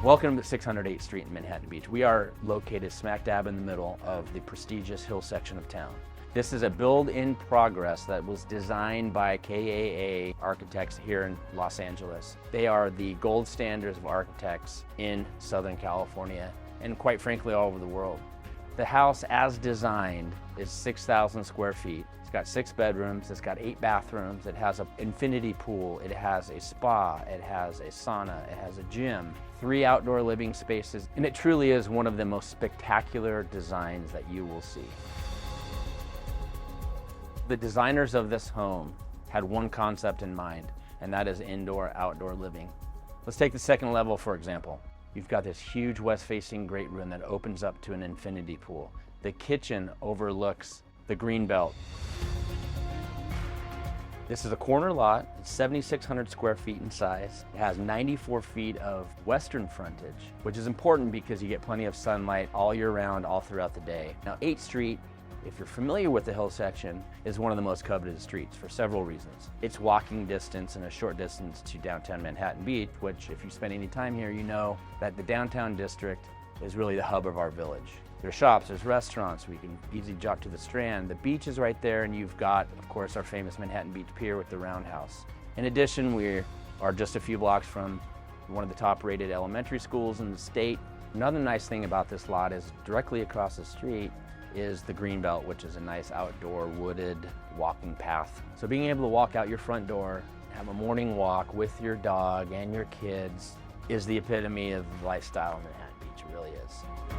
Welcome to 608th Street in Manhattan Beach. We are located smack dab in the middle of the prestigious hill section of town. This is a build in progress that was designed by KAA architects here in Los Angeles. They are the gold standards of architects in Southern California and quite frankly all over the world. The house as designed is 6,000 square feet. It's got 6 bedrooms, it's got 8 bathrooms, it has an infinity pool, it has a spa, it has a sauna, it has a gym, 3 outdoor living spaces, and it truly is one of the most spectacular designs that you will see. The designers of this home had one concept in mind, and that is indoor-outdoor living. Let's take the second level, for example. You've got this huge west-facing great room that opens up to an infinity pool. The kitchen overlooks the green belt. This is a corner lot. It's 7,600 square feet in size. It has 94 feet of western frontage, which is important because you get plenty of sunlight all year round, all throughout the day. Now, 8th Street, if you're familiar with the hill section, is one of the most coveted streets for several reasons. It's walking distance and a short distance to downtown Manhattan Beach, which if you spend any time here, you know that the downtown district is really the hub of our village. There's shops, there's restaurants, we can easily jog to the Strand. The beach is right there, and you've got, of course, our famous Manhattan Beach Pier with the roundhouse. In addition, we are just a few blocks from one of the top-rated elementary schools in the state. Another nice thing about this lot is directly across the street is the greenbelt, which is a nice outdoor wooded walking path. So being able to walk out your front door, have a morning walk with your dog and your kids is the epitome of lifestyle in Manhattan Beach, it really is.